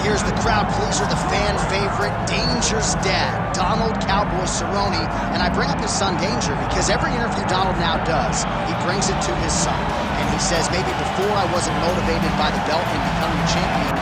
Here's the crowd pleaser, the fan favorite, Danger's dad, Donald Cowboy Cerrone. And I bring up his son Danger because every interview Donald now does, he brings it to his son. And he says, maybe before I wasn't motivated by the belt and becoming a champion,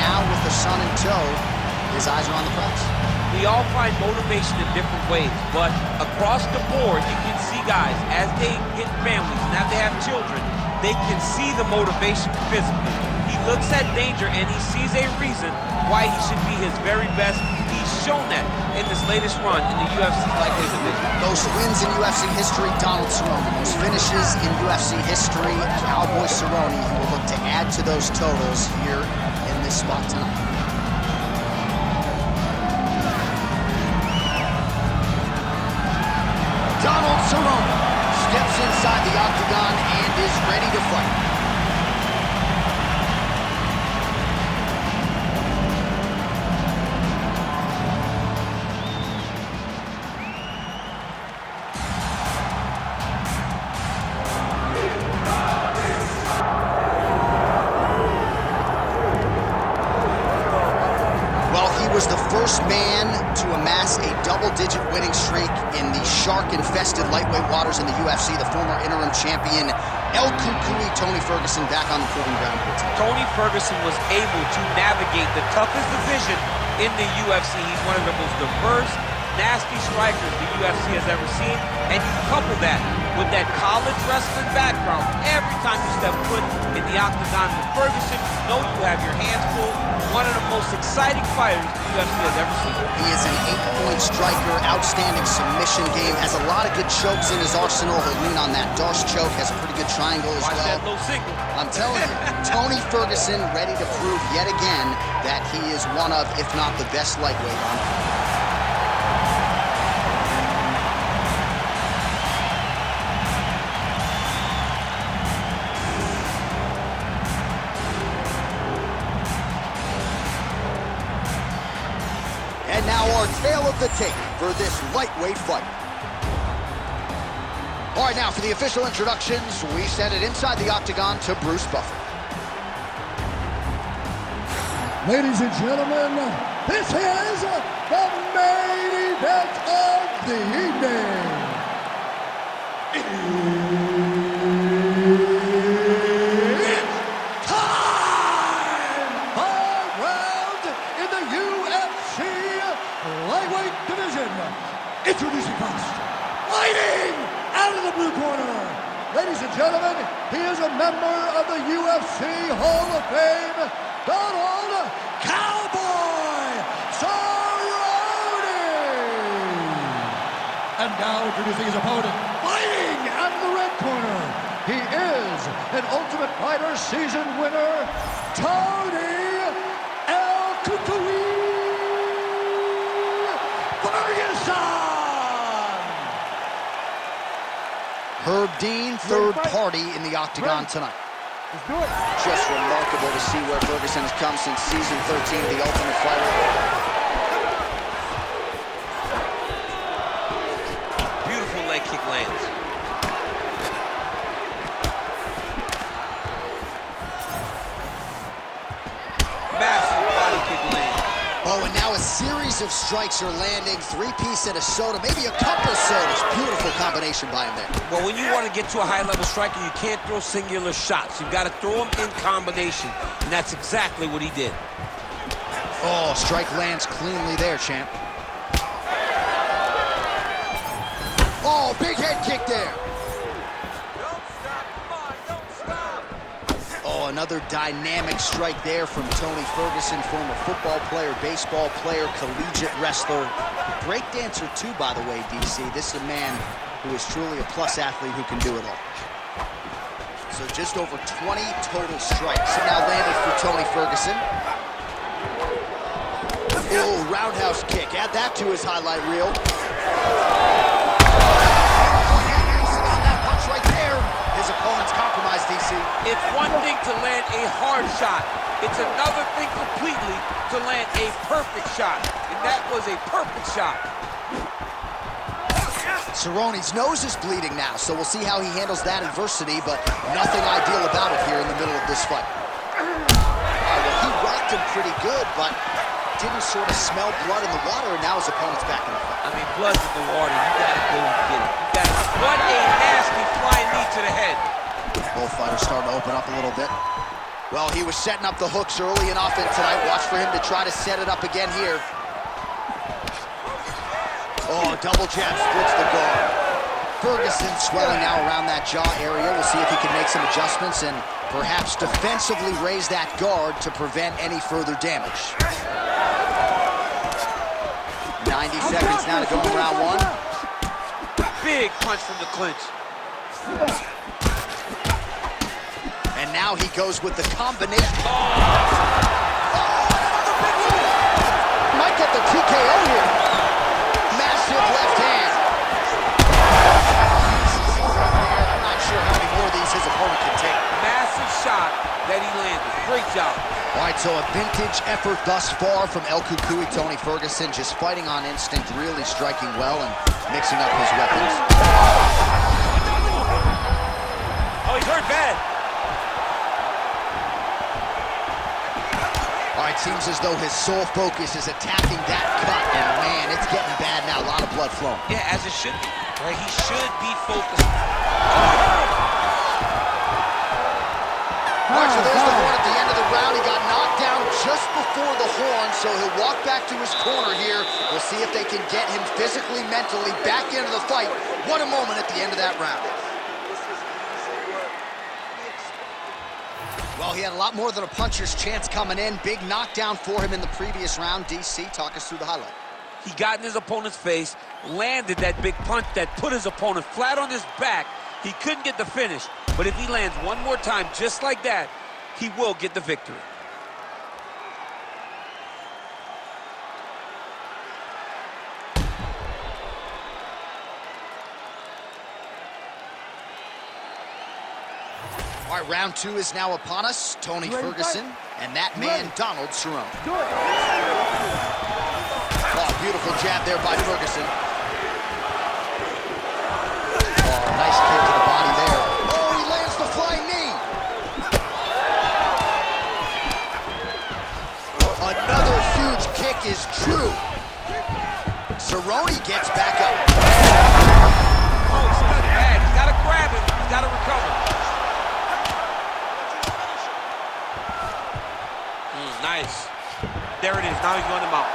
now with the son in tow, his eyes are on the prize. We all find motivation in different ways, but across the board, you can see guys, as they get families and as they have children, they can see the motivation physically. He looks at Danger and he sees a reason why he should be his very best. He's shown that in this latest run in the UFC lightweight division. Most wins in UFC history, Donald Cerrone. Most finishes in UFC history, Cowboy Cerrone. He will look to add to those totals here in this spot tonight. Donald Cerrone steps inside the octagon and is ready to fight. Was the first man to amass a double-digit winning streak in the shark-infested lightweight waters in the UFC. The former interim champion, El Cucuy Tony Ferguson, back on the proving ground. Tony Ferguson was able to navigate the toughest division in the UFC. He's one of the most diverse, nasty strikers the UFC has ever seen. And you couple that with that college wrestling background, every time you step foot in the octagon with Ferguson, you know you have your hands full. One of the most exciting fighters the UFC has ever seen. He is an 8-point striker, outstanding submission game, has a lot of good chokes in his arsenal. He'll lean on that Darce choke, has a pretty good triangle as well. Watch that low single. I'm telling you, Tony Ferguson ready to prove yet again that he is one of, if not the best lightweight on earth. And now our tale of the tape for this lightweight fight. All right, now for the official introductions, we send it inside the octagon to Bruce Buffer. Ladies and gentlemen, this is the main event of the evening. It's time! 5 rounds in the UFC lightweight division. Introducing first, fighting out of the blue corner. Ladies and gentlemen, he is a member of the UFC Hall of Fame, Donald Cowboy Cerrone. And now introducing his opponent, fighting out of the red corner. He is an Ultimate Fighter season winner, Tony El Cucuy Ferguson. Herb Dean, third party in the octagon tonight. Let's do it. Just remarkable to see where Ferguson has come since season 13 of The Ultimate Fighter. Beautiful leg kick lands. Massive body kick lands. Oh, and now a series of strikes are landing. 3-piece and a soda, maybe a couple sodas. Beautiful combination by him there. Well, when you want to get to a high-level striker, you can't throw singular shots. You've got to throw them in combination, and that's exactly what he did. Oh, strike lands cleanly there, champ. Oh, big head kick there. Don't stop, come on, don't stop. Oh, another dynamic strike there from Tony Ferguson, former football player, baseball player, collegiate wrestler, breakdancer too, by the way, DC. This is a man who is truly a plus athlete who can do it all. So just over 20 total strikes now landed for Tony Ferguson. Oh, roundhouse kick. Add that to his highlight reel. That punch right there. His opponent's compromised the DC? It's one thing to land a hard shot. It's another thing completely to land a perfect shot. And that was a perfect shot. Cerone's nose is bleeding now, so we'll see how he handles that adversity, but nothing ideal about it here in the middle of this fight. Well, he rocked him pretty good, but didn't sort of smell blood in the water, and now his opponent's back in the fight. I mean, blood's in the water. You gotta go and get it. You gotta. What a nasty flying knee to the head. Both fighters starting to open up a little bit. Well, he was setting up the hooks early enough in tonight. Watch for him to try to set it up again here. Oh, double jab splits the guard. Fergourson swelling now around that jaw area. We'll see if he can make some adjustments and perhaps defensively raise that guard to prevent any further damage. 90 seconds now to go in round one. Big punch from the clinch. And now he goes with the combination. Oh, might get the TKO here. Massive left hand. I'm not sure how many more of these his opponent can take. Massive shot that he landed. Great job. All right, so a vintage effort thus far from El Cucuy, Tony Ferguson, just fighting on instinct, really striking well and mixing up his weapons. Oh, he's hurt bad. All right, seems as though his sole focus is attacking that cut, and man, it's getting bad now. A lot of blood flowing. Yeah, as it should be. Right? He should be focused. All right, so there's the horn at the end of the round. He got knocked down just before the horn, so he'll walk back to his corner here. We'll see if they can get him physically, mentally back into the fight. What a moment at the end of that round. Well, he had a lot more than a puncher's chance coming in. Big knockdown for him in the previous round. DC, talk us through the highlight. He got in his opponent's face, landed that big punch that put his opponent flat on his back. He couldn't get the finish, but if he lands one more time just like that, he will get the victory. All right, round two is now upon us. Tony Ferguson and that man, Donald Cerone. Oh, beautiful jab there by Ferguson. Oh, nice kick to the body there. Oh, he lands the flying knee. Another huge kick is true. Cerone gets back up. Oh, he's got bad. He's got to grab him. He's got to recover. Nice. There it is. Now he's going to mount.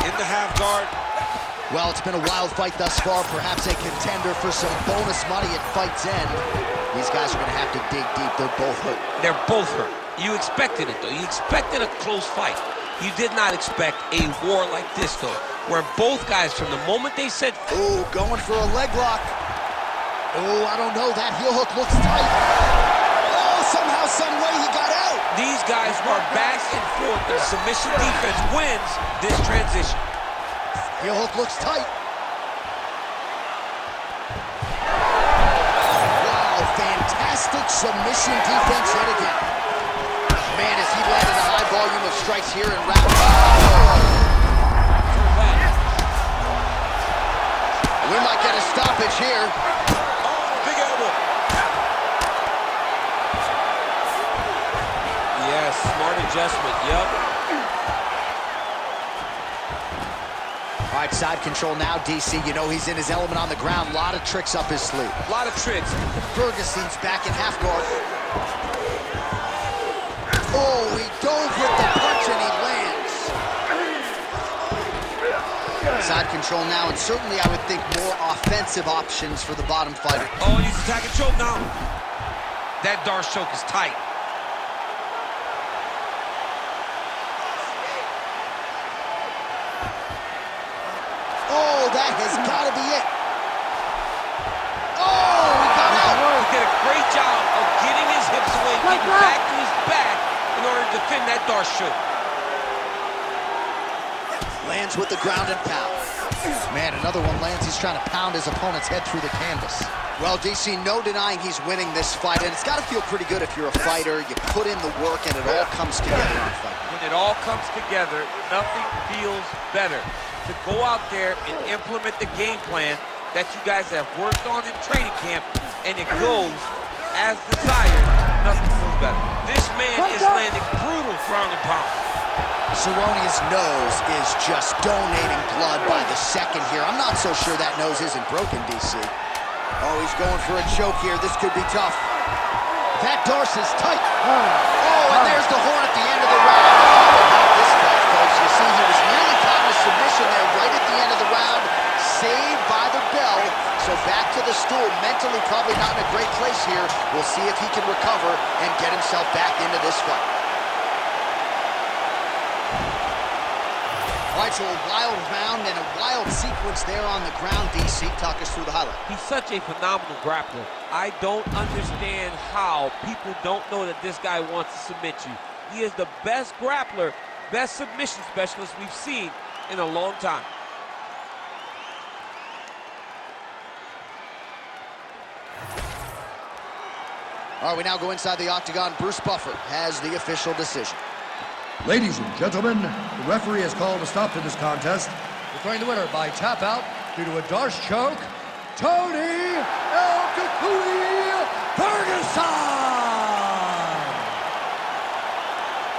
In the half guard. Well, it's been a wild fight thus far. Perhaps a contender for some bonus money at fight's end. These guys are going to have to dig deep. They're both hurt. They're both hurt. You expected it, though. You expected a close fight. You did not expect a war like this, though, where both guys, from the moment they said... Oh, going for a leg lock. Oh, I don't know. That heel hook looks tight. Somehow, some way, he got out. These guys are back and forth. The submission defense wins this transition. Heel hook looks tight. Wow, fantastic submission defense yet again. Man, as he landed a high volume of strikes here in round one. We might get a stoppage here. Big elbow. Yes, smart adjustment, yep. All right, side control now, DC. You know he's in his element on the ground. A lot of tricks up his sleeve. A lot of tricks. Ferguson's back in half guard. Oh, he dove with the punch and he lands. Side control now, and certainly I would think more offensive options for the bottom fighter. Oh, he's attacking choke now. That Darce choke is tight. Oh, that has got to be it. Oh, he got out. He did a great job of getting his hips away, getting back to his back in order to defend that Darce choke. Lands with the ground and pound. Man, another one lands. He's trying to pound his opponent's head through the canvas. Well, DC, no denying he's winning this fight, and it's got to feel pretty good if you're a fighter. You put in the work, and it all comes together on fight. When it all comes together, nothing feels better. To go out there and implement the game plan that you guys have worked on in training camp, and it goes as desired, nothing feels better. This man is landing brutal ground and pound. Cerone's nose is just donating blood by the second here. I'm not so sure that nose isn't broken, DC. Oh, he's going for a choke here. This could be tough. That dorsus tight. Oh, and there's the horn at the end of the round. How about this fight, folks? You see, he was nearly caught in a submission there right at the end of the round. Saved by the bell. So back to the stool. Mentally probably not in a great place here. We'll see if he can recover and get himself back into this fight. All right, so a wild round and a wild sequence there on the ground. DC, talk us through the highlight. He's such a phenomenal grappler. I don't understand how people don't know that this guy wants to submit you. He is the best grappler, best submission specialist we've seen in a long time. All right, we now go inside the octagon. Bruce Buffer has the official decision. Ladies and gentlemen, the referee has called a stop to this contest, declaring the winner by tap out due to a Darce choke, Tony Fergourson!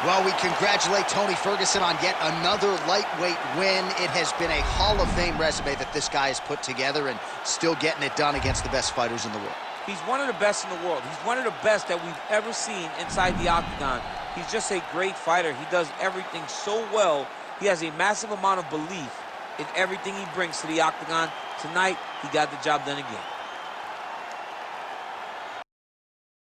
Well, we congratulate Tony Ferguson on yet another lightweight win. It has been a Hall of Fame resume that this guy has put together and still getting it done against the best fighters in the world. He's one of the best in the world. He's one of the best that we've ever seen inside the octagon. He's just a great fighter. He does everything so well. He has a massive amount of belief in everything he brings to the octagon. Tonight, he got the job done again.